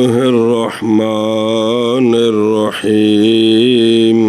الرحمن الرحیم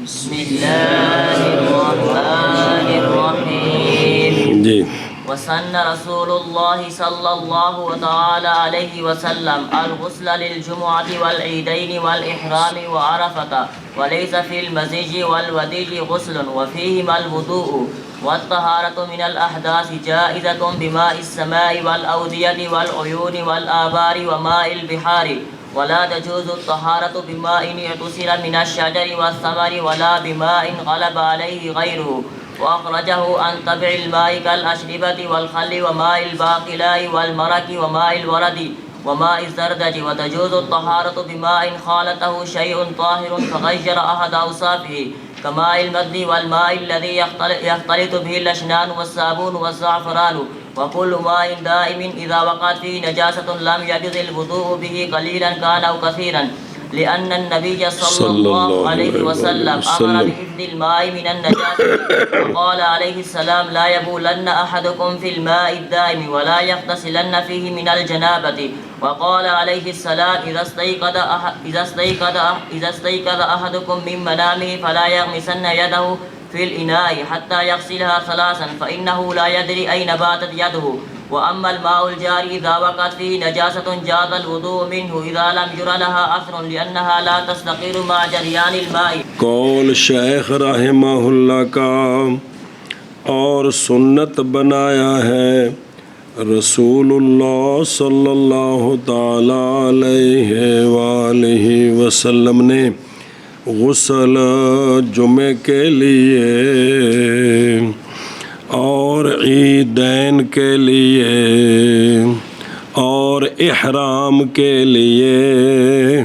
بسم اللہ الرحمن الرحیم جی وسن رسول اللہ صلی اللہ تعالی علیہ وسلم الغسل للجمعة والعیدین والإحرام وعرفة وليس في المزيج والوديج غسل وفيهما الوضوء والطهارة من الأحداث جائزة بماء السماء والأودية والعيون والآبار وماء البحار ولا تجوز الطهارة بماء اغتسل من الشجر والثمر ولا بماء غلب عليه غيره وأخرجه عن تبع الماء كالأشربة والخل وماء الباقلاء والمرك وماء الورد وماء الزردج وتجوز الطهارة بماء خالطه شيء طاهر فغير أحد أوصافه كماء المد والماء الذي يختلط به الأشنان والصابون والزعفران وكل ماء دائم إذا وقعت فيه نجاسة لم يجوز الوضوء به قليلا كان أو كثيرا لأن النبي صلى الله عليه وسلم أمر بحفظ الماء من النجاسة وقال عليه السلام لا يبولن أحدكم في الماء الدائم ولا يغتسلن فيه من الجنابة وقال عليه السلام إذا استيقظ أحدكم من منامه فلا يغمسن يده في الإناء حتى يغسلها ثلاثا فإنه لا يدري أين باتت يده وأما الماء الجاري إذا وقعت فيه نجاسة جاز الوضوء منه إذا لم ير لها أثر لأنها لا تستقر مع جريان الماء. قول شیخ رحمہ اللہ کا اور سنت بنایا ہے رسول اللہ صلی اللہ تعالی علیہ وآلہ وسلم نے غسل جمعے کے لیے اور عیدین کے لیے اور احرام کے لیے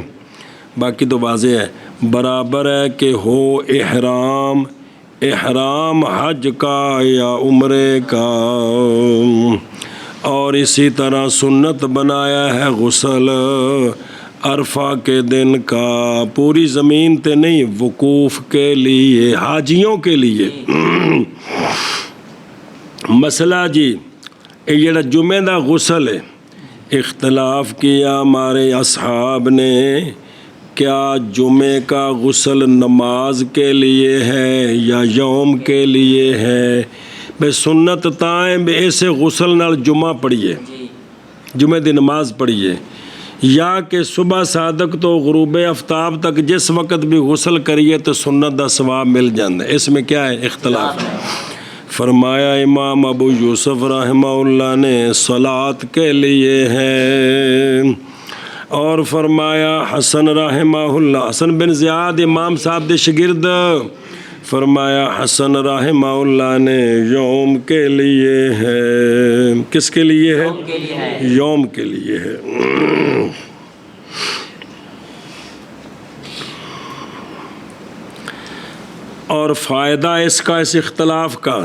باقی تو واضح ہے برابر ہے کہ ہو احرام حج کا یا عمرے کا اور اسی طرح سنت بنایا ہے غسل عرفہ کے دن کا پوری زمین تے نہیں وقوف کے لیے حاجیوں کے لیے مسئلہ جی یہ جمعہ دا غسل ہے اختلاف کیا ہمارے اصحاب نے کیا جمعے کا غسل نماز کے لیے ہے یا یوم کے لیے ہے بے سنت تائیں بے ایسے غسل نال جمعہ پڑھیے جمعہ دی نماز پڑھیے یا کہ صبح صادق تو غروب آفتاب تک جس وقت بھی غسل کریے تو سنت دا ثواب مل جاندے اس میں کیا ہے اختلاف فرمایا امام ابو یوسف رحمہ اللہ نے صلاۃ کے لیے ہے اور فرمایا حسن رحمہ اللہ حسن بن زیاد امام صاحب دے شگرد فرمایا حسن رحمہ اللہ نے یوم کے لیے ہے کس کے لیے ہے یوم کے لیے ہے اور فائدہ اس کا اس اختلاف کا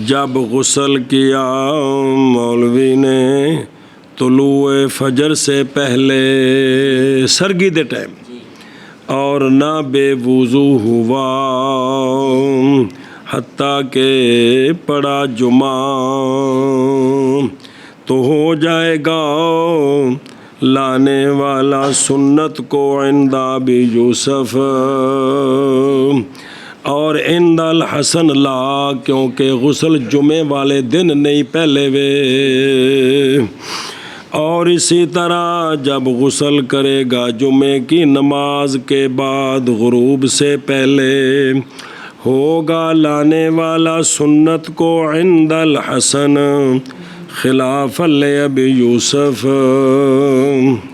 جب غسل کیا مولوی نے طلوع فجر سے پہلے سرگی دے ٹائم اور نہ بے وضو ہوا حتیٰ کہ پڑا جمعہ تو ہو جائے گا لانے والا سنت کو عند ابی یوسف اور عند الحسن لا کیونکہ غسل جمعے والے دن نہیں پہلے وے اور اسی طرح جب غسل کرے گا جمعے کی نماز کے بعد غروب سے پہلے ہوگا لانے والا سنت کو عند الحسن خلاف ابی یوسف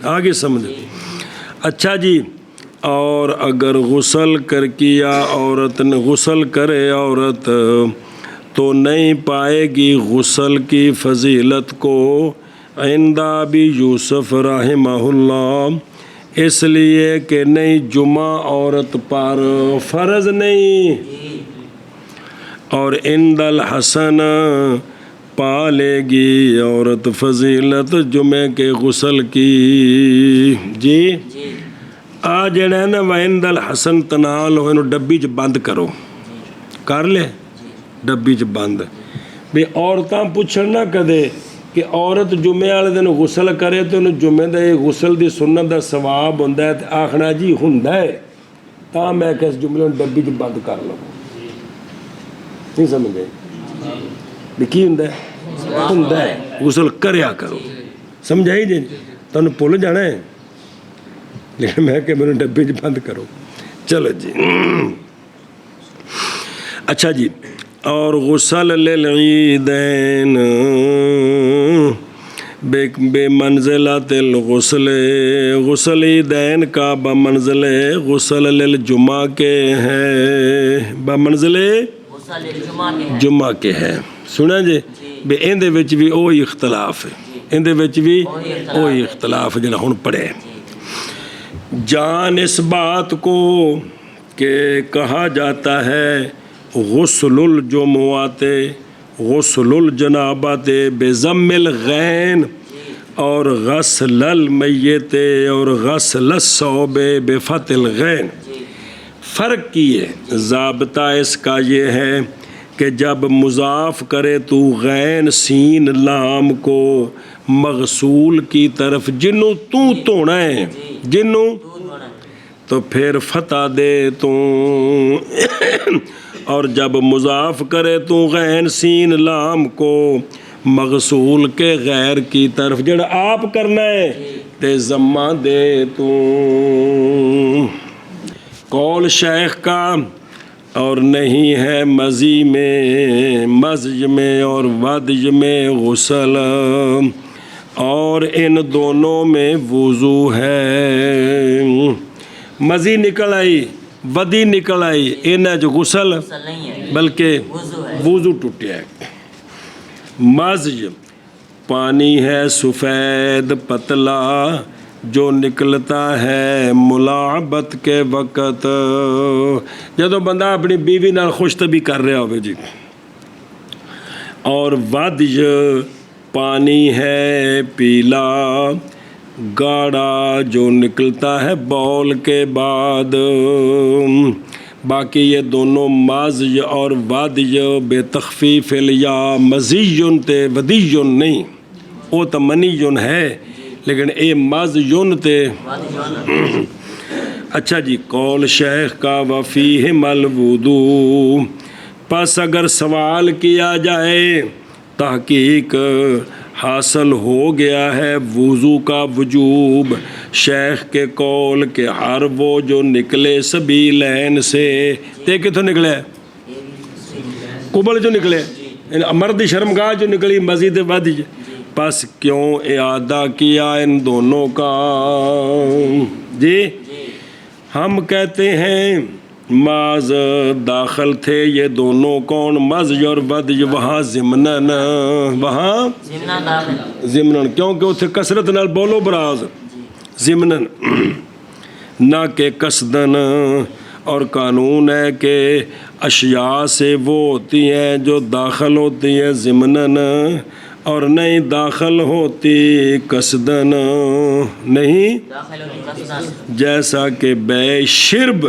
آگے سمجھے اچھا جی اور اگر غسل کر کیا عورت نے غسل کرے عورت تو نہیں پائے گی غسل کی فضیلت کو عند ابی یوسف رحمہ اللہ اس لیے کہ نہیں جمعہ عورت پر فرض نہیں اور عند الحسن پا لے گی عورت فضیلت جمعے کے غسل کی جی آ جڑا ہے نا وعند الحسن تنال ہو ڈبی چ بند کرو کر لے ڈبی چ بند بھی عورتاں پوچھن نہ کدے ਕਿ ਔਰਤ ਜੁਮੇ ਵਾਲੇ ਦਿਨ ਗੁਸਲ ਕਰੇ ਤੇ ਉਹਨੂੰ ਜੁਮੇ ਦੇ ਗੁਸਲ ਦੀ ਸੁਨਨਤ ਦਾ ਸਵਾਬ ਹੁੰਦਾ ਹੈ, ਤੇ ਆਖਣਾ ਜੀ ਹੁੰਦਾ ਹੈ, ਤਾਂ ਮੈਂ ਕਿਹਾ ਇਸ ਜੁਮਲੇ ਨੂੰ ਡੱਬੀ 'ਚ ਬੰਦ ਕਰ ਲਵਾਂ। ਨਹੀਂ ਸਮਝੇ ਵੀ ਕੀ ਹੁੰਦਾ ਹੈ? ਹੁੰਦਾ ਹੈ ਗੁਸਲ ਕਰਿਆ ਕਰੋ। ਸਮਝਾਈ ਜੀ? ਤੁਹਾਨੂੰ ਭੁੱਲ ਜਾਣਾ ਹੈ, ਲੇਕਿਨ ਮੈਂ ਕਿ ਮੈਨੂੰ ਡੱਬੇ 'ਚ ਬੰਦ ਕਰੋ। ਚਲੋ ਜੀ, اچھا جی، اور غسل للعیدین بے منزلت الغسل، غسل عیدین کا بمنزل غسل للجمعہ کے ہے، بمنزل جمعہ کے ہے۔ سنا جی بے اندے وچ بھی وہی اختلاف ہے، اندے وچ بھی وہی اختلاف ہے جڑا ہن پڑھے۔ جان اس بات کو کہ کہا جاتا ہے غسل الجمعات، غسل الجنابات بضم الغین، اور غسل المیت اور غسل الثوب بفتح الغین۔ فرق یہ ضابطہ اس کا یہ ہے کہ جب مضاف کرے تو غین سین لام کو مغسول کی طرف، جنوں تو دھونا ہے، جنوں تو پھر فتح دے تو، اور جب مضاف کرے تو غین سین لام کو مغسول کے غیر کی طرف، جڑا آپ کرنا ہے تے ضمہ دے تو۔ قول شیخ کا اور نہیں ہے مزی میں، مزج میں اور ودج میں غسل، اور ان دونوں میں وضو ہے۔ مزی نکل آئی، ودی نکل آئی، انہیں جو غسل بلکہ وضو ٹوٹیا ہے۔ مزج پانی ہے سفید پتلا جو نکلتا ہے ملاعبت کے وقت، جدو بندہ اپنی بیوی نال خوش طبی کر رہا ہوئے جی۔ اور ودج پانی ہے پیلا گاڑھا جو نکلتا ہے بول کے بعد۔ باقی یہ دونوں مازج اور وادج بے تخفیف الیا، مزیون تے ودیون نہیں، وہ تو منیون ہے لیکن اے مازیون تے۔ اچھا جی، قول شیخ کا وفیہم الوضو، پس اگر سوال کیا جائے تحقیق حاصل ہو گیا ہے وضو کا وجوب شیخ کے قول کے ہر وہ جو نکلے سبیلین سے، تے کتوں نکلے؟ قبل جو نکلے، مرد شرمگاہ جو نکلی مزید ودج، پس کیوں اعادہ کیا ان دونوں کا؟ جی ہم کہتے ہیں ماز داخل تھے یہ دونوں، کون؟ مزج اور ودج وہاں ضمنن، وہاں ضمنن، کیونکہ اتنے کثرت نال بولو براز، ضمنن نہ کہ قصدن۔ اور قانون ہے کہ اشیاء سے وہ ہوتی ہیں جو داخل ہوتی ہیں ضمنن، اور نہیں داخل ہوتی قصدن، نہیں جیسا کہ بے شرب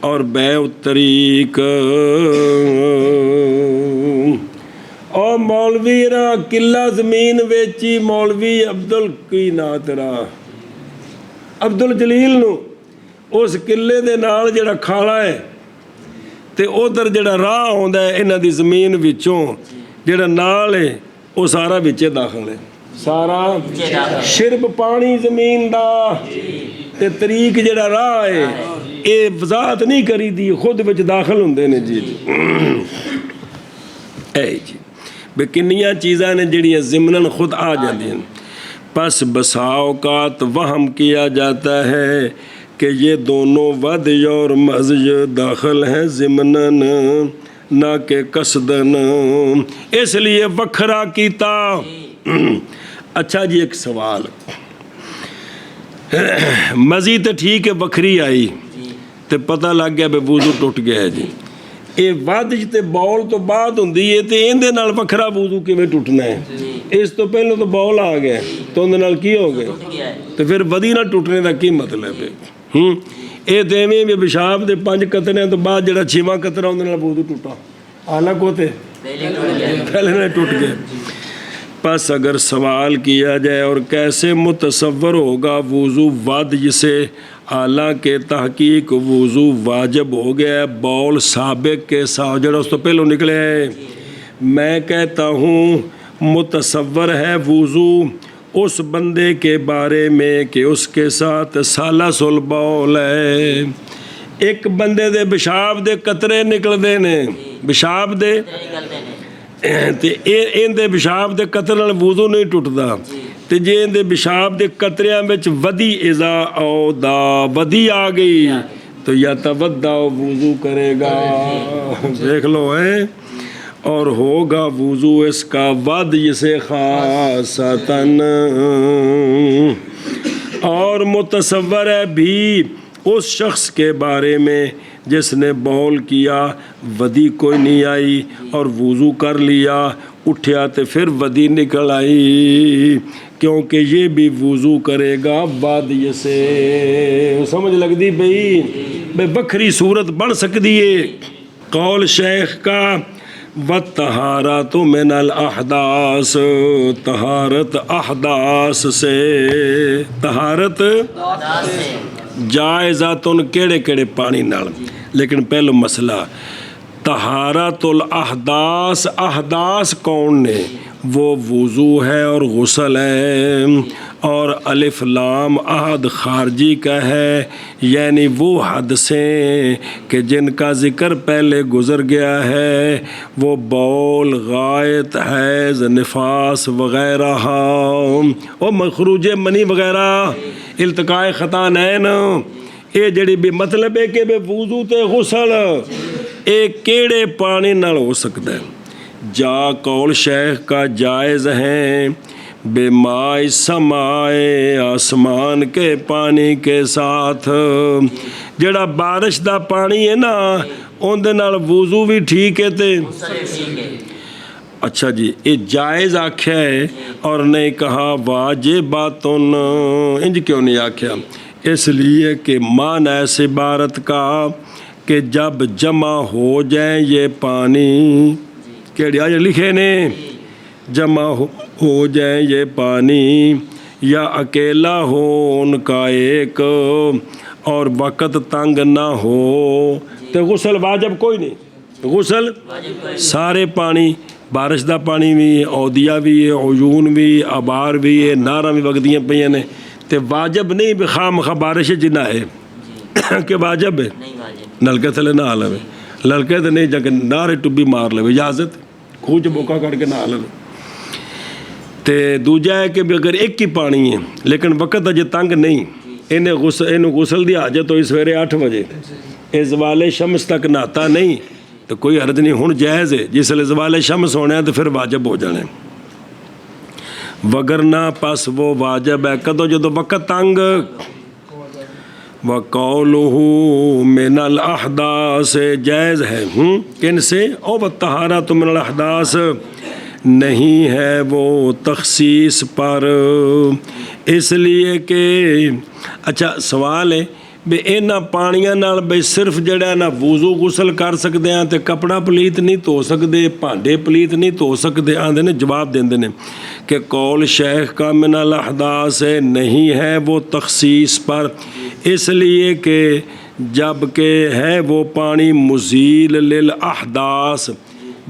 اور بے الطریق۔ اور مولوی را قلعہ زمین ویچی، مولوی کی نا تیرا عبد الجلیل نو اس قلعے دے نال جڑا کھالا ہے تے ادھر جڑا راہ ہوندا ہے انہاں دی زمین وچوں، جڑا نال ہے وہ سارا وچے داخل ہے، سارا شرب پانی زمین دا تے طریق جڑا راہ ہے یہ وضاحت نہیں کری دی، خود وچ داخل ہوندے نے جی۔ اے جی بے کنیاں چیزاں نے جڑیاں ضمناً خود آ جاندی ہیں، پس بسا اوقات وہم کیا جاتا ہے کہ یہ دونوں ودج اور مزج داخل ہیں ضمناً نہ کہ قصدن، اس لیے وکھرا کیتا۔ اچھا جی ایک سوال، مزید ٹھیک ہے وکھری آئی تے پتہ لگ گیا بے وضو ٹوٹ گیا ہے جی، یہ ودج تے بول تو بعد ہوندی ہے تے اندے نال وکھرا وضو کیویں ٹوٹنا ہے؟ اس تو پہلے تو بول آ گیا تو اندے نال کی ہو گیا، تو پھر ودی نہ ٹوٹنے دا کی مطلب ہے؟ یہ تو ایویں بھی پیشاب دے 5 قطرے تو بعد جڑا 6واں قطرہ اندے نال وضو ٹوٹا، حالانکہ وہ تے پہلے نہ ٹوٹ گیا۔ پس اگر سوال کیا جائے اور کیسے متصور ہوگا وضو ود جسے، حالانکہ تحقیق وضو واجب ہو گیا ہے بول سابق کے ساتھ جڑا اس تو پہلو نکلے ہے۔ میں کہتا ہوں متصور ہے وضو اس بندے کے بارے میں کہ اس کے ساتھ سالس البول ہے، ایک بندے دے پیشاب دے قطرے نکلدے نے، پیشاب دے تے اندے پیشاب دے قطرے نال وضو نہیں ٹوٹدا، تے جے اندے پیشاب دے قطریاں وچ ودی اذا او دا ودی آ گئی تو یا تودع وضو کرے گا، دیکھ لو ہے، اور ہوگا وضو اس کا ود جسے خاصتاً، اور متصور ہے بھی اس شخص کے بارے میں جس نے بول کیا ودی کوئی نہیں آئی اور وضو کر لیا، اٹھیا تو پھر ودی نکل آئی، کیونکہ یہ بھی وضو کرے گا ود جسے، سمجھ لگ دی بھئی بکھری صورت بن سکتی ہے۔ قول شیخ کا وَالطَّہَارَةُ مِنَ الْأَحْدَاثِ، طہارت احداث سے، طہارت جائزاتن کیڑے کیڑے پانی نال، لیکن پہلو مسئلہ طہارت الاحداث، احداث کون نے؟ وہ وضو ہے اور غسل ہے، اور الف لام عہد خارجی کا ہے، یعنی وہ حدثیں کہ جن کا ذکر پہلے گزر گیا ہے، وہ بول، غائط، حیض، نفاس وغیرہ، اور مخروج منی وغیرہ، التقاء خطانین، یہ جڑی بھی مطلب ہے کہ بے وضو تے غسل اے کیڑے پانی نال ہو سکتا ہے۔ جا قول شیخ کا جائز ہیں بے ماء سمائے، آسمان کے پانی کے ساتھ، جڑا بارش دا پانی ہے نا اون دے نال وضو بھی ٹھیک ہے تے اچھا جی، یہ جائز آکھیا ہے اور نہیں کہا واجباتن، انج کیوں نہیں آکھیا؟ اس لیے کہ معنی اس عبارت کا کہ جب جمع ہو جائیں یہ پانی، کیڑی آج لکھے نے، جمع ہو جائیں یہ پانی، یا اکیلا ہو ان کا ایک اور وقت تنگ نہ ہو تو غسل واجب کوئی نہیں، غسل سارے پانی، بارش دا پانی بھی، اودیا بھی ہے، عیون بھی، آبار بھی ہے، نہراں بھی وگدیاں پئیاں نے، تے واجب نہیں بھی خواہ مخواہ بارش جنہ ہے کہ واجب ہے نلکے تھلے نہ آ لوے، لڑکے تو نہیں جا کے نارے ٹبی مار لوے، اجازت کھوج بوکا کر کے نہ آ لوے۔ تے دوجا ہے کہ بھی اگر ایک ہی پانی ہے لیکن وقت اجے تنگ نہیں، انہیں غسل دی حاجت ہوئی سویرے 8 بجے، اے زوال شمس تک نہاتا نہیں تو کوئی حرج نہیں، ہن جائز ہے، جس لئے زوال شمس ہونے ہیں تو پھر واجب ہو جانے، وگرنہ پس وہ واجب ہے کدو جدو وقت تنگ۔ وَقَوْلُهُ مِنَ الْأَحْدَاثِ، جائز ہے کن سے؟ او وَالطَّہَارَةُ مِنَ الْأَحْدَاثِ، نہیں ہے وہ تخصیص پر، اس لیے کہ اچھا سوال ہے بھی اینا پانیاں نال بھئی صرف جڑا ہے نا وضو غسل کر سکتے ہیں تے کپڑا پلیت نہیں دھو سکتے، بھانڈے پلیت نہیں دھو سکتے، آندے نے جواب دیندے نے کہ قول شیخ کا من الاحداث نہیں ہے وہ تخصیص پر، اس لیے کہ جب کہ ہے وہ پانی مزیل للاحداث،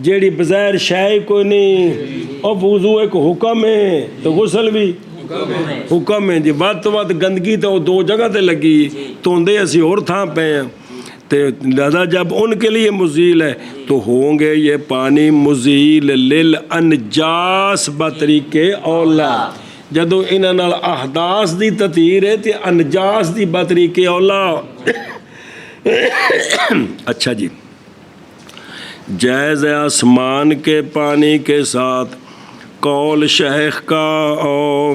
جیڑی بظاہر شے کوئی نہیں، اور وضو ایک حکم ہے تو غسل بھی حکم ہے جی، ود تو ود گندگی تو دو جگہ تے لگی توندے اسی اور تھاں پہ ہیں، تے لہذا جب ان کے لیے مزیل ہے تو ہوں گے یہ پانی مزیل للانجاس بطریقے اولا، جدو انہاں نال احداث دی تطہیر ہے تے انجاس دی بطریقے اولا۔ اچھا جی، جائز آسمان کے پانی کے ساتھ، قول شیخ کا، اور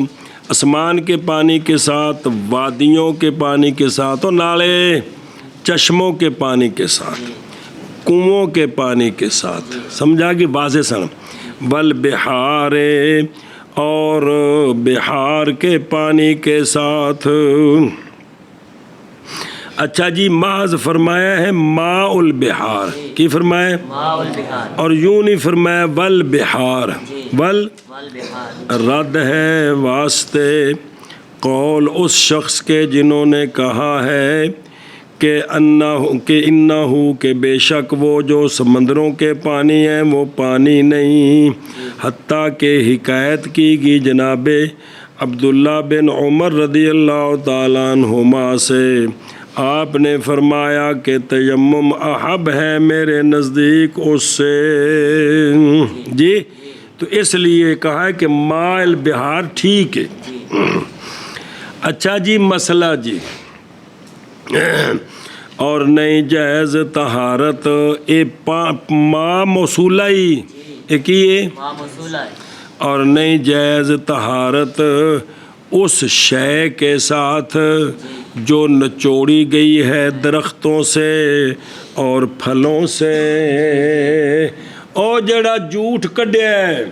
آسمان کے پانی کے ساتھ، وادیوں کے پانی کے ساتھ، اور نالے چشموں کے پانی کے ساتھ، کنووں کے پانی کے ساتھ، سمجھا کہ واضح سن، والبحار، اور بحار کے پانی کے ساتھ، اچھا جی محض فرمایا ہے ماء البحار کی فرمایا ماء البحار اور یوں نہیں فرمایا والبحار والبحار رد ہے واسطے قول اس شخص کے جنہوں نے کہا ہے کہ انہو کہ بے شک وہ جو سمندروں کے پانی ہیں وہ پانی نہیں، حتیٰ کہ حکایت کی گئی جناب عبداللہ بن عمر رضی اللہ تعالیٰ عنہما سے، آپ نے فرمایا کہ تیمم احب ہے میرے نزدیک اس سے جی، تو اس لیے کہا ہے کہ ماء البحار ٹھیک ہے۔ اچھا جی مسئلہ جی اور نہیں جائز طہارت ماء موصولہ ہی ایک ہی ہے، ماء موصولہ ہے، اور نہیں جائز طہارت اس شے کے ساتھ جو نچوڑی گئی ہے درختوں سے اور پھلوں سے، او جڑا جھوٹ کڈیا ہے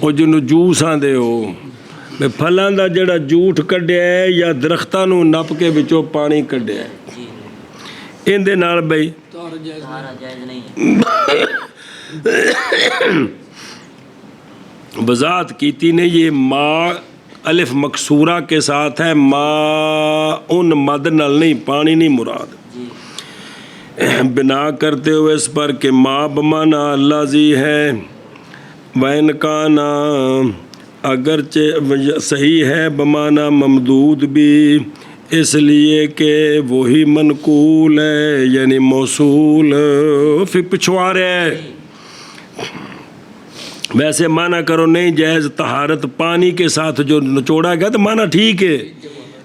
وہ جنوں جوس آندے ہو پھلاں دا جڑا جھوٹ کڈیا ہے یا درختاں نوں نپ کے وچوں پانی کڈیا ہے، ان دے نال بھئی طہارت جائز نہیں ہے۔ وضاحت کیتی نے یہ ماء الف مکسورہ کے ساتھ ہے، ماء ان مد نل نہیں، پانی نہیں مراد، بنا کرتے ہوئے اس پر کہ ماء بمانا اللذی ہے، وَإِنْ كَانَ اگرچہ صحیح ہے بمانا ممدود بھی، اس لیے کہ وہی منقول ہے یعنی موصول پھر پچھوا رہے ہے، ویسے معنی کرو نہیں جائز طہارت پانی کے ساتھ جو نچوڑا گیا تو معنی ٹھیک ہے،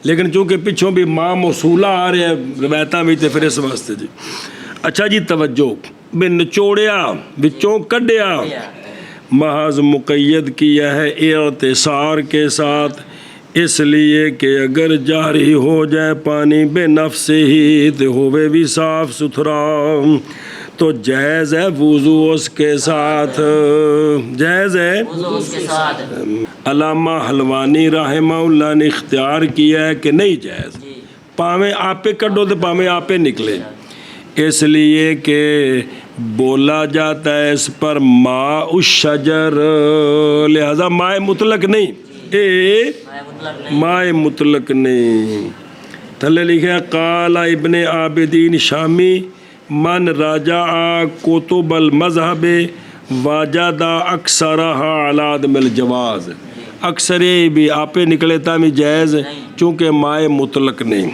لیکن چونکہ پچھوں بھی ماء موصولہ آ رہے ہیں روایتاں بھی تے پھر اس واسطے جی۔ اچھا جی توجہ بے نچوڑیا بچوں کڈیا محض مقید کیا ہے اعتصار کے ساتھ، اس لیے کہ اگر جاری ہو جائے پانی بے نفس ہی تو ہوئے بھی صاف ستھرا تو جائز ہے وضو اس کے ساتھ، جائز ہے وضو اس کے ساتھ، علامہ حلوانی رحمہ اللہ نے اختیار کیا ہے کہ نہیں جائز، پاویں آپے کڈو تو پاویں آپے نکلے، اس لیے کہ بولا جاتا ہے اس پر ماء الشجر، لہذا ماء مطلق نہیں، ماء مطلق نہیں۔ تھلے لکھا قال ابن عابدین شامی من راجع کتب المذہب وجد اکثرها علی عدم الجواز، اکثر یہ بھی آپے نکلے تا بھی جائز چونکہ ماء مطلق نہیں،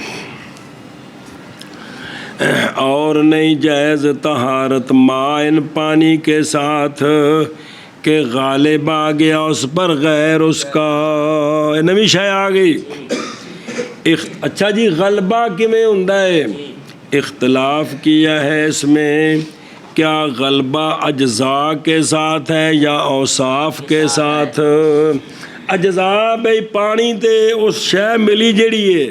اور نہیں جائز طہارت ماء پانی کے ساتھ کہ غالب آ گیا اس پر غیر اس کا، نوی شے آ گئی۔ اچھا جی غلبہ کیویں ہوندا ہے، اختلاف کیا ہے اس میں، کیا غلبہ اجزاء کے ساتھ ہے یا اوصاف کے ساتھ؟ اجزاء بھئی پانی تے اس شے ملی جڑی ہے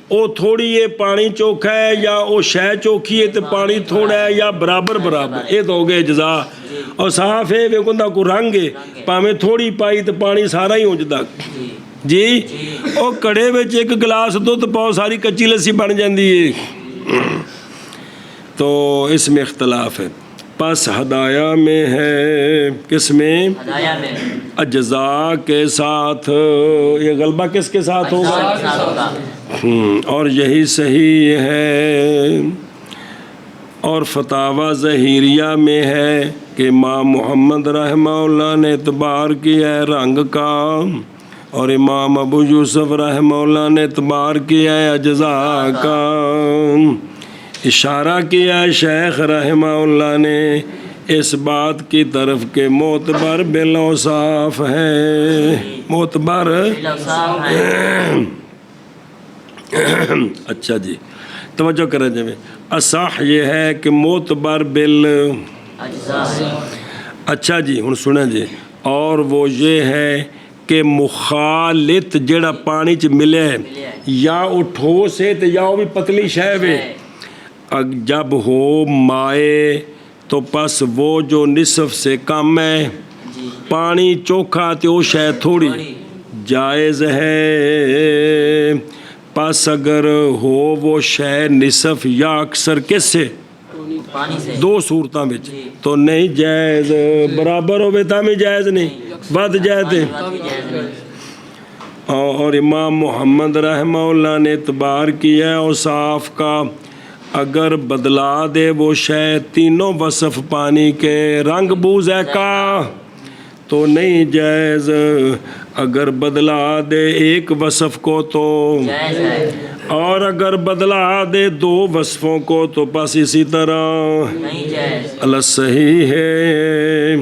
او تھوڑی ہے پانی چوکھا ہے یا او شے چوکھی ہے تے پانی تھوڑا ہے یا برابر برابر، یہ تو ہو گئے اجزاء۔ اوصاف ہے وے کوندا کو رنگ ہے پاویں تھوڑی پائی تے پانی سارا ہی ہوجدا جی، او کڑے وچ ایک گلاس دودھ پاؤ ساری کچی لسی بن جاندی ہے، تو اس میں اختلاف ہے۔ پس ہدایہ میں ہے، کس میں؟ ہدایہ میں اجزاء کے ساتھ، یہ غلبہ کس کے ساتھ ہوگا؟ اور یہی صحیح ہے، اور فتاوی ظہیریہ میں ہے کہ امام محمد رحمہ اللہ نے اعتبار کیا ہے رنگ کا، اور امام ابو یوسف رحمہ اللہ نے اعتبار کیا ہے اجزاء کا، اشارہ کیا ہے شیخ رحمہ اللہ نے اس بات کی طرف کہ معتبر بالاوصاف ہے، معتبر اچھا جی توجہ کریں جی، اصح یہ ہے کہ معتبر بال، اچھا جی ہن سنیں جی، اور وہ یہ ہے کہ مخالط جڑا پانی چ ملے یا وہ ٹھوس ہے یا وہ بھی پتلی شے ہے، جب ہو مائے تو پس وہ جو نصف سے کم ہے، پانی چوکھا تو وہ شے تھوڑی جائز ہے، پس اگر ہو وہ شے نصف یا اکثر کس سے پانی سے دو صورتاں وچ تو نہیں جائز برابر ہوئے تاں بھی جائز نہیں ود جائے تے اور امام محمد رحمہ اللہ نے اعتبار کیا ہے اوصاف کا اگر بدلا دے وہ شے تینوں وصف پانی کے رنگ بو ذائقہ تو نہیں جائز اگر بدلا دے ایک وصف کو تو جائز ہے اور اگر بدلا دے دو وصفوں کو تو بس اسی طرح نہیں جائز اللہ صحیح ہے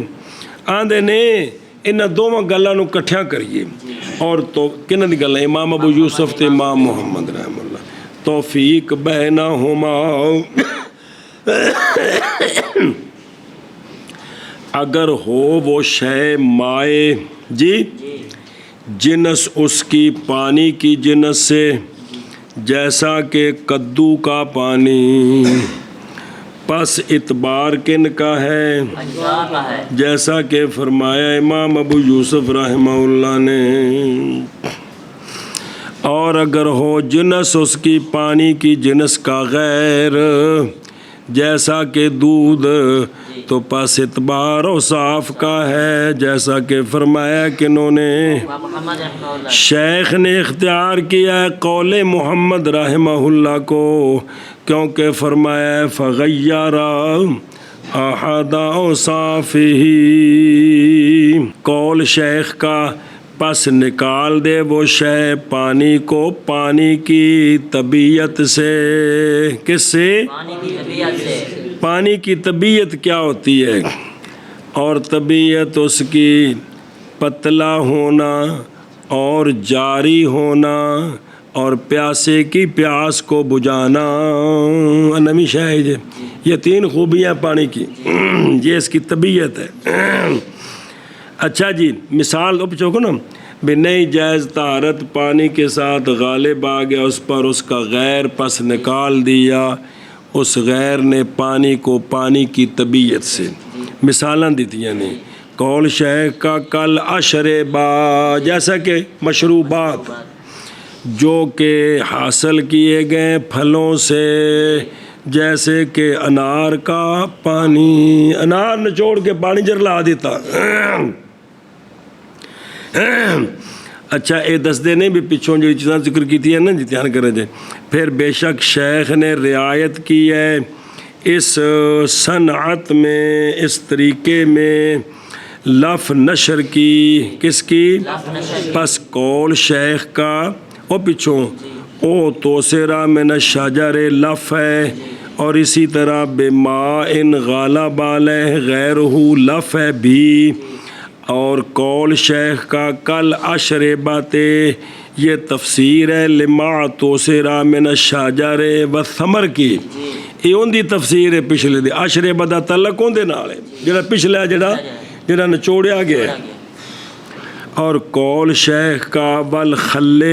آندے نے انہاں دونوں گلاں نو کٹھیاں کریے اور تو کنہاں دی گلاں امام ابو یوسف تے امام محمد رحمہ اللہ توفیق بینہما اگر ہو وہ شے مائے جی جنس اس کی پانی کی جنس سے جیسا کہ کدو کا پانی پس اعتبار کن کا ہے اجزاء کا ہے جیسا کہ فرمایا امام ابو یوسف رحمہ اللہ نے اور اگر ہو جنس اس کی پانی کی جنس کا غیر جیسا کہ دودھ تو پس اعتبار اوصاف کا ہے جیسا کہ فرمایا کہ انہوں نے امام محمد رحمہ اللہ شیخ نے اختیار کیا ہے قول محمد رحمہ اللہ کو کیونکہ فرمایا فغیر احد اوصافہ قول شیخ کا پس نکال دے وہ شے پانی کو پانی کی طبیعت سے کس سے پانی کی طبیعت سے پانی کی طبیعت کیا ہوتی ہے اور طبیعت اس کی پتلا ہونا اور جاری ہونا اور پیاسے کی پیاس کو بجھانا نمی شاہد یہ تین خوبیاں پانی کی یہ اس کی طبیعت ہے اچھا جی مثال اب چوکو نا بھی نہیں جائز طہارت پانی کے ساتھ غالب آ گیا اس پر اس کا غیر پس نکال دیا اس غیر نے پانی کو پانی کی طبیعت سے مثالاں دیتی ہیں قول شیخ کا کل اشربا جیسا کہ مشروبات جو کہ حاصل کیے گئے پھلوں سے جیسے کہ انار کا پانی انار نچوڑ کے پانی جرلا دیتا اچھا اے دس دے نہیں بھی پچھوں جو چیزاں ذکر کی تھی ہے نا جی دھیان کریں جے پھر بے شک شیخ نے رعایت کی ہے اس صنعت میں اس طریقے میں لف نشر کی کس کی پس قول شیخ کا او پچھوں او توسرا من الشجر لف ہے اور اسی طرح بما ان غالب علیہ غیرہ لف ہے بھی اور قول شیخ کا کل اشربات یہ تفسیر ہے لما توسرا من الشجر والثمر کی یہ ان دی تفسیر ہے پچھلے دی اشربہ دا تعلق اون دے نال ہے جڑا پچھلا جڑا نچوڑیا گیا اور قول شیخ کا والخل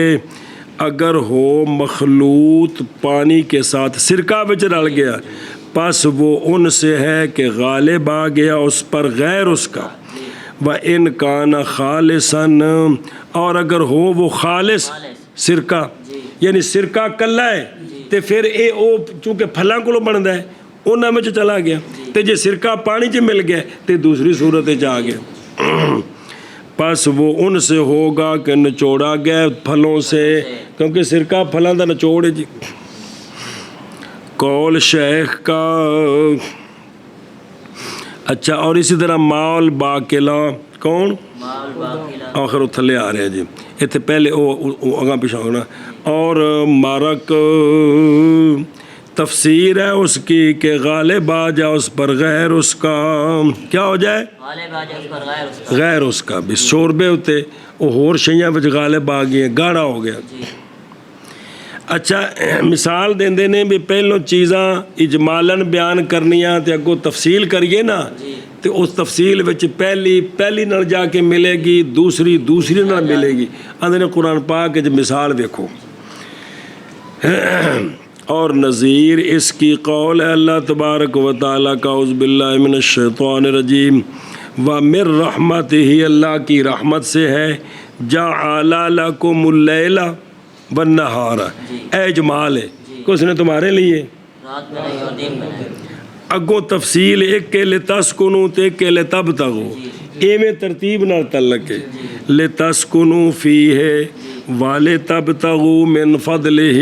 اگر ہو مخلوط پانی کے ساتھ سرکہ بچ ڈال گیا پس وہ ان سے ہے کہ غالب آ گیا اس پر غیر اس کا وَإِنْ كَانَ خَالِصًا اور اگر ہو وہ خالص سرکہ یعنی سرکہ کلا ہے تے پھر اے او چونکہ پھلاں کو بندا ہے انہاں میں چلا گیا تے جے سرکہ پانی چ مل گیا تے دوسری صورت چ آ گیا پس وہ ان سے ہوگا کہ نچوڑا گیا پھلوں سے کیونکہ سرکہ پھلاں دا نچوڑ ہے جی قول شیخ کا اچھا اور اسی طرح مال باقلا کون آخر تھلے آ رہے ہیں جی اتنے پہلے اگاں پیچھے ہونا اور مارک تفسیر ہے اس کی کہ غالب آ جا اس پر غیر اس کا کیا ہو جائے غیر اس کا بھی شوربے ہوتے وہ ہور شیاں وچ غالب آ گئے گاڑا ہو گیا اچھا مثال دیندے نے بھی پہلو چیزاں اجمالاً بیان کرنیاں تے اگوں تفصیل کریے نا تے اس تفصیل وچ پہلی نال جا کے ملے گی دوسری نال ملے گی اندر نے قرآن پاک وچ مثال دیکھو اور نظیر اس کی قول ہے اللہ تبارک و تعالیٰ کا اعوذ باللہ من الشیطان الرجیم وَمِن رحمتہ اللہ کی رحمت سے ہے جَعَلَ لَكُمُ اللَّيْلَ والنہار، اے جمال ہے کہ اس نے تمہارے لیے رات میں نہیں اور دن میں نہیں. اگوں تفصیل ایک کے لتسکنو تے ایک کے لتبتغو، ایویں ترتیب نال تعلق ہے. لتسکنو فیہ ولتبتغوا من فضلہ،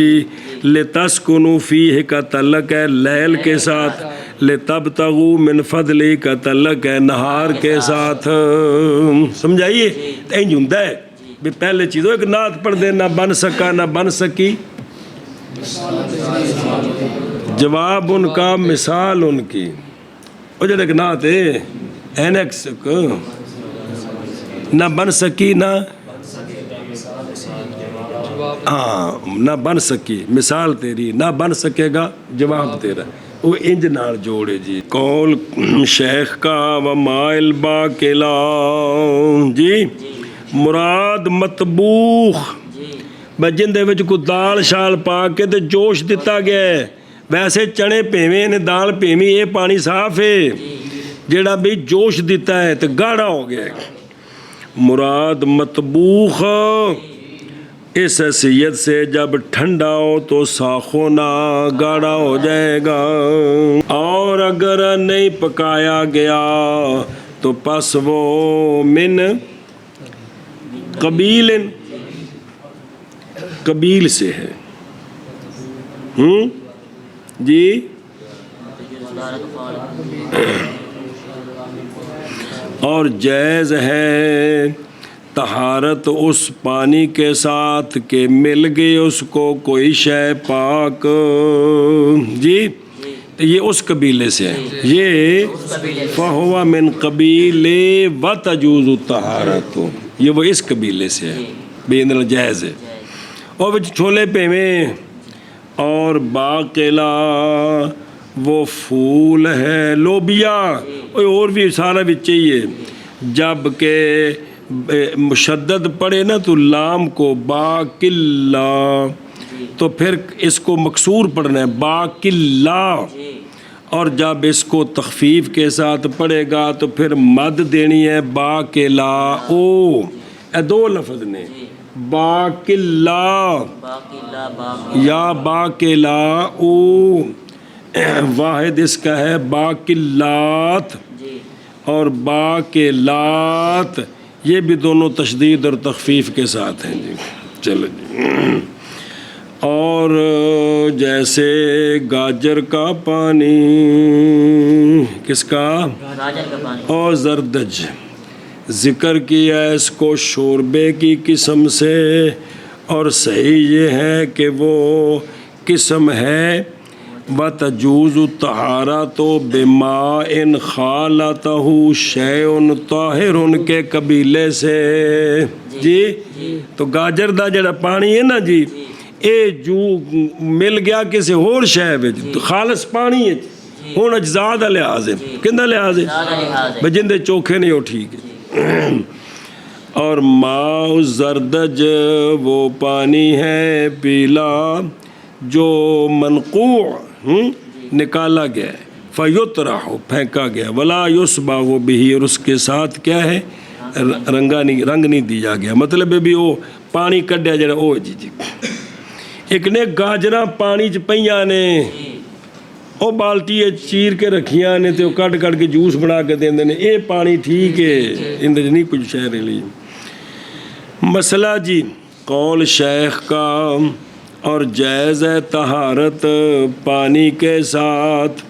لتسکنو فیہ کا تعلق ہے لیل کے ساتھ، لتبتغوا من فضلہ کا تعلق ہے نہار کے ساتھ. سمجھائیے انج ہوندا ہے بھی پہلے چیزوں ایک نعت پڑھ دے، نہ بن سکا نہ بن سکی. جواب ان کا مثال ان کی، وہ جڑے ایک نعت ہے اینکس نہ بن سکی نہ نہ بن سکی مثال تیری، نہ بن سکے گا جواب تیرا، وہ انج نال جوڑے جی. قول شیخ کا ومائل باقلا جی مراد مطبوخ بجن دے وچ کوئی دال شال پا کے تے جوش دتا گیا ہے. ویسے چنے پیویں نے دال پیویں، یہ پانی صاف ہے، جیڑا بھی جوش دیتا ہے تو گاڑھا ہو گیا ہے. مراد مطبوخ اس حیثیت سے جب ٹھنڈا ہو تو ساخونا گاڑھا ہو جائے گا، اور اگر نہیں پکایا گیا تو پس وہ من قبیل سے ہے. جی اور جائز ہے طہارت اس پانی کے ساتھ کہ مل گئی اس کو کوئی شے پاک. جی یہ اس قبیلے سے ہے، یہ فہو من قبیل وتجوز الطہارت، یہ وہ اس قبیلے سے ہے بین جائز ہے. اور وچ چھولے پیویں اور باقلا وہ پھول ہے، لوبیا اور بھی سارا بھی چاہیے. جب کہ مشدد پڑھے نا تو لام کو باقلا، تو پھر اس کو مکسور پڑھنا ہے باقلا، اور جب اس کو تخفیف کے ساتھ پڑھے گا تو پھر مد دینی ہے باقلا او. اے دو لفظ نے باقلا یا باقلا او، واحد اس کا ہے باقلات اور باقلات، یہ بھی دونوں تشدید اور تخفیف کے ساتھ ہیں جی. چلو جی. اور جیسے گاجر کا پانی، کس کا؟ گاجر کا پانی. اور زردج ذکر کیا اس کو شوربے کی قسم سے، اور صحیح یہ ہے کہ وہ قسم ہے وتجوز الطہارۃ بماء خالطہ شیء طاہر کے قبیلے سے. جی تو گاجر دا جڑا پانی ہے نا جی، اے جو مل گیا کسی اور شے وچ خالص پانی ہے، ہن اجزاء دا لحاظ ہے، کیندا لحاظ ہے بھئی جندے چوکھے نہیں وہ ٹھیک ہے. اور ماء الزردج وہ پانی ہے پیلا جو منقوع نکالا گیا ہے، فیطرح پھینکا گیا، ولا یصبغ بہ اور اس کے ساتھ کیا ہے رنگ نہیں دیا گیا. مطلب ہے بھی وہ پانی کڈیا جڑا وہ جی جی. ایک نے گاجراں پانی چ پئیاں نے، وہ بالٹی چیر کے رکھیاں نے تے وہ کٹ کے جوس بنا کے دیندے نے، اے پانی ٹھیک ہے، اندر نہیں کچھ شہر لی. مسئلہ جی قول شیخ کا، اور جائز ہے طہارت پانی کے ساتھ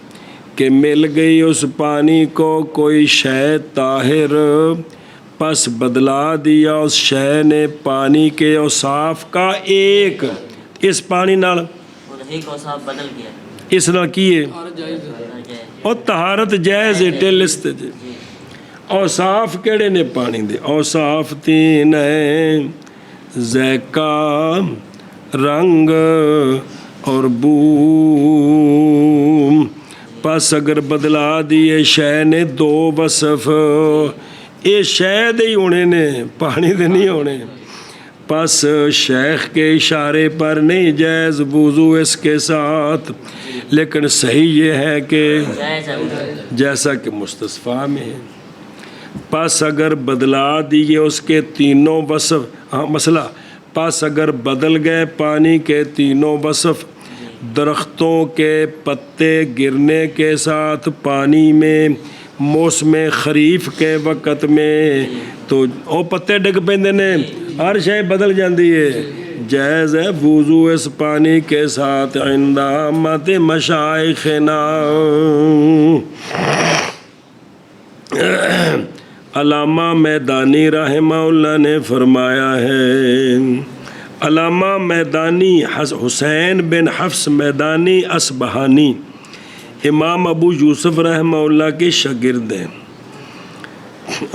کہ مل گئی اس پانی کو کوئی شے طاہر، پس بدلا دیا اس شے نے پانی کے اوصاف کا ایک، اس پانی نال بدل گیا، اس نال کیے اور طہارت جائز ہے. ٹلست جی اوصاف کیڑے نے پانی دے؟ اوصاف تین ہیں، ذائقہ، رنگ اور بو. پس اگر بدلا دیے شے نے دو وصف، یہ شے دے ہی ہونے نے، پانی دے نہیں ہونے، پس شیخ کے اشارے پر نہیں جائز وضو اس کے ساتھ. لیکن صحیح یہ ہے کہ جیسا کہ مستثفیٰ میں ہے، پس اگر بدلا دیے اس کے تینوں وصف، مسئلہ پس اگر بدل گئے پانی کے تینوں وصف درختوں کے پتے گرنے کے ساتھ پانی میں موسم خریف کے وقت میں تو وہ پتے ڈگ پیندے نے ہر شے بدل جاندی ہے جائز ہے وضو اس پانی کے ساتھ عند عامت مشائخنا علامہ میدانی رحمہ اللہ نے فرمایا ہے علامہ میدانی حسین بن حفص میدانی اصبہانی امام ابو یوسف رحمہ اللہ کے شاگرد ہیں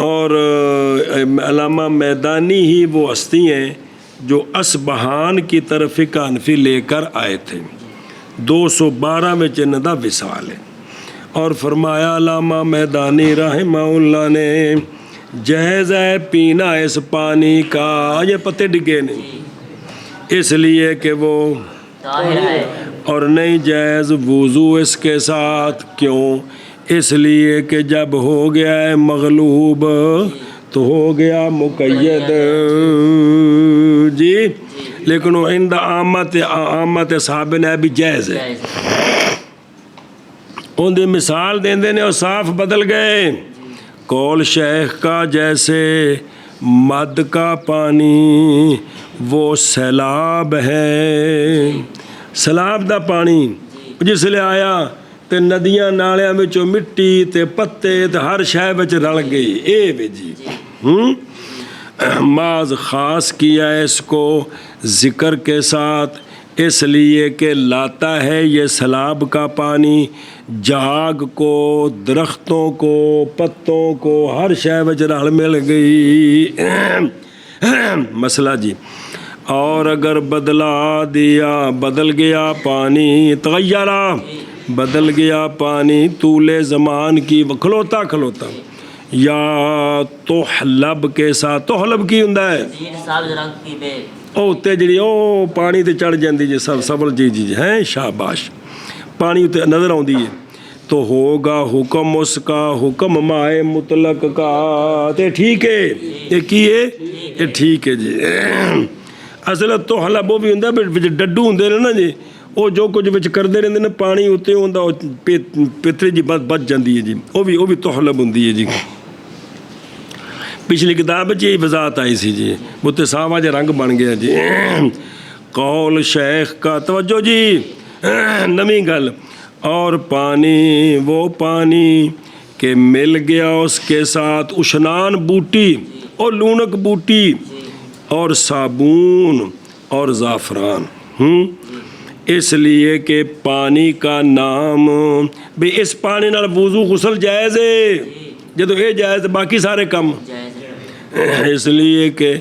اور علامہ میدانی ہی وہ ہستی ہیں جو اصبہان کی طرف حنفی لے کر آئے تھے 212 میں انہاں دا وصال ہے اور فرمایا علامہ میدانی رحمہ اللہ نے جائز ہے پینا اس پانی کا یہ پتے ڈگے نہیں اس لیے کہ وہ طاہر ہے اور نہیں جائز وضو اس کے ساتھ کیوں اس لیے کہ جب ہو گیا ہے مغلوب تو ہو گیا مقید جی لیکن وہ عند عامت صحابہ نے بھی جائز ہے ان دی مثال دیندے نے اور صاف بدل گئے قول شیخ کا جیسے مد کا پانی وہ سیلاب ہے سیلاب دا پانی جس لے آیا تے ندیاں نالیاں وچوں مٹی تے پتے تے ہر شے وچ رل گئی اے وے جی معاذ خاص کیا ہے اس کو ذکر کے ساتھ اس لیے کہ لاتا ہے یہ سیلاب کا پانی جاگ کو درختوں کو پتوں کو ہر شے وچ رل مل گئی مسئلہ جی اور اگر بدل گیا پانی تغیرہ بدل گیا پانی طول زمان کی کھلوتا یا تحلب کے ساتھ تحلب کی ہوندا ہے سبز رنگ کی بے او تے جڑی او پانی تے چڑھ جاندی جی سبل جی ہیں شاباش پانی تے نظر آندی ہے تو ہوگا حکم اس کا حکم مائے مطلق کا تے ٹھیک ہے یہ کی ہے یہ ٹھیک ہے جی اصل تحلب وہ بھی ہوندا وچ ڈڈو ہوندے نے نا جی وہ جو کچھ وچ کردے رہندے نے پانی اتنے ہوندا پتری جی بچ جاندی ہے جی وہ بھی تحلب ہوندی ہے جی پچھلی کتاب وچ یہی وضاحت آئی سی جی وہ تے ساوا جا رنگ بن گیا جی قول شیخ کا توجہ جی نویں گل اور پانی وہ پانی کہ مل گیا اس کے ساتھ اشنان بوٹی اور لونک بوٹی اور صابون اور زعفران اس لیے کہ پانی کا نام بھی اس پانی نال وضو غسل جائز ہے جدو یہ جائز باقی سارے کم اس لیے کہ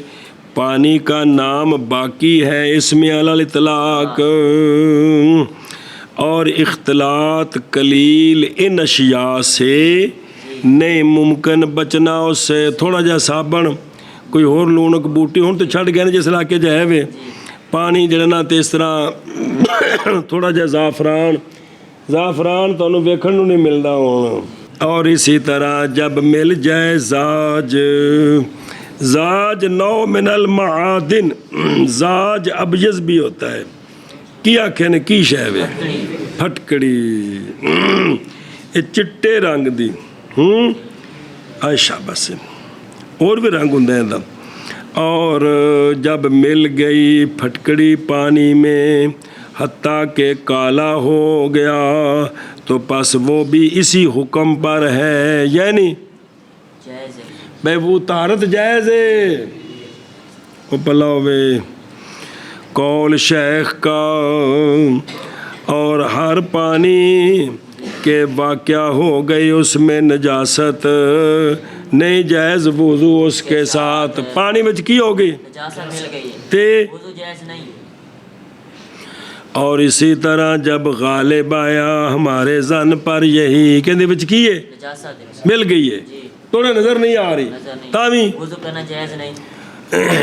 پانی کا نام باقی ہے اسم علی الاطلاق اور اختلاط قلیل ان اشیاء سے نہیں ممکن بچنا اس سے تھوڑا جا صابن کوئی اور لونک بوٹی ہوں تو چھڑ گئے جس علاقے جو ہے وے پانی جڑنا تے اس طرح تھوڑا جا زعفران تو انہوں ویکھن نوں نہیں ملدا ہونا اور اسی طرح جب مل جائے زاج نو من المعادن زاج ابیض بھی ہوتا ہے کی آکھے نے کی شے وے پھٹکڑی یہ چٹے رنگ دی عائشہ بس اور بھی رنگ ہوندا ہے اور جب مل گئی پھٹکڑی پانی میں حتیٰ کہ کالا ہو گیا تو پس وہ بھی اسی حکم پر ہے یعنی بھائی وہ طہارت جائز ہے وہ پلا ہوئے قول شیخ کا اور ہر پانی کے واقعہ ہو گئی اس میں نجاست نہیں جائز وضو اس کے ساتھ پانی میں کی ہو گئی تے اور اسی طرح جب غالب آیا ہمارے زن پر یہی کہندے وچ کی ہے مل گئی ہے توڑے نظر نہیں آ رہی تاوی وضو کرنا جائز نہیں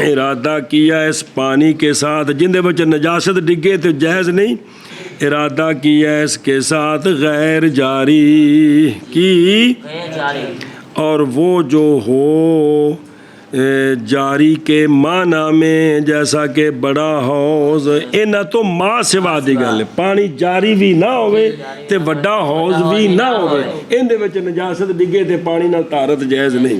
ارادہ کیا اس پانی کے ساتھ جن دے بچے نجاست ڈگے تو جائز نہیں ارادہ کیا اس کے ساتھ غیر جاری کی اور وہ جو ہو جاری کے معنی میں جیسا کہ بڑا حوض ਇਹਨਾਂ ਤੋਂ ਮਾਂ ਸਿਵਾ ਦੀ ਗੱਲ ਪਾਣੀ ਜਾਰੀ ਵੀ ਨਾ ਹੋਵੇ ਤੇ ਵੱਡਾ ਹੌਜ਼ ਵੀ ਨਾ ਹੋਵੇ ਇਹਦੇ ਵਿੱਚ ਨਜਾਸਤ ਡਿੱਗੇ ਤੇ ਪਾਣੀ ਨਾਲ ਤਾਰਤ ਜਾਇਜ਼ ਨਹੀਂ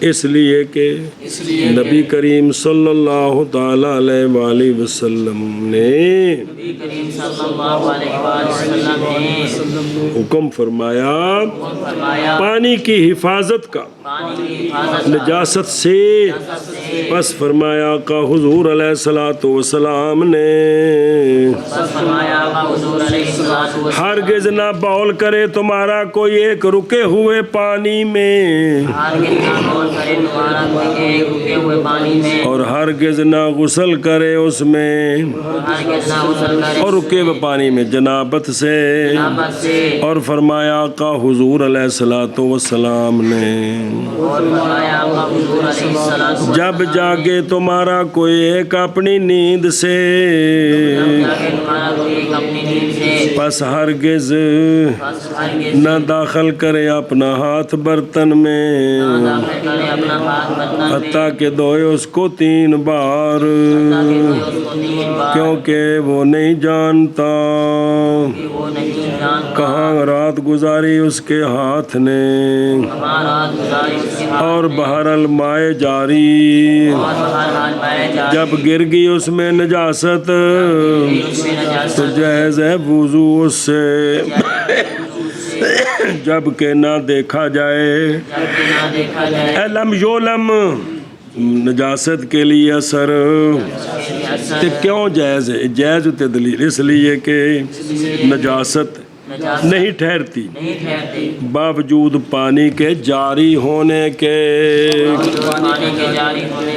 اس لیے کہ نبی کریم صلی اللہ تعالیٰ علیہ وآلہ وسلم نے نبی کریم صلی اللہ علیہ وآلہ وسلم نے حکم فرمایا فرمایا پانی کی حفاظت کا پانی کی حفاظت کا نجاست سے، بس فرمایا کا حضور علیہ الصلوۃ والسلام نے بس فرمایا آقا حضور علیہ الصلوۃ والسلام ہرگز نہ بول کرے تمہارا کوئی ایک رکے ہوئے پانی میں، ہرگز نہ بول کرے تمہارا کوئی ایک رکے ہوئے پانی میں، اور ہرگز نہ غسل کرے اس میں، ہرگز نہ غسل کرے اور رکے ہوئے پانی میں جنابت سے، جنابت سے، اور فرمایا کا حضور علیہ الصلوۃ والسلام نے اور فرمایا آقا حضور علیہ الصلوۃ والسلام جب جاگے تمہارا کوئی ایک اپنی نیند سے، کہ تمہارا کوئی ایک اپنی نیند سے، پس ہرگز بس ہرگز نہ داخل کرے اپنا ہاتھ برتن میں نہ داخل کرے اپنا ہاتھ برتن میں، حتیٰ کہ دھوئے اس کو 3 بار، تاکہ کوئی اس کو 3 بار، کیونکہ وہ نہیں جانتا کہ وہ نہیں جانتا کہاں رات گزاری اس کے ہاتھ نے، ہمارا گزاری اس کے ہاتھ اور میں، بہر المائے جاری اور بہرحال پائے جائے جب گر گئی اس میں نجاست اس میں نجاست تو جائز ہے وضو اس سے، جب کہ نہ دیکھا جائے جبکہ نہ دیکھا جائے علم یولم نجاست کے لیے اثر اثر تے کیوں جائز ہے؟ جائز تے دلیل اس لیے کہ نجاست نجاست نہیں ٹھہرتی نہیں ٹھہرتی باوجود پانی کے جاری ہونے کے پانی کے جاری ہونے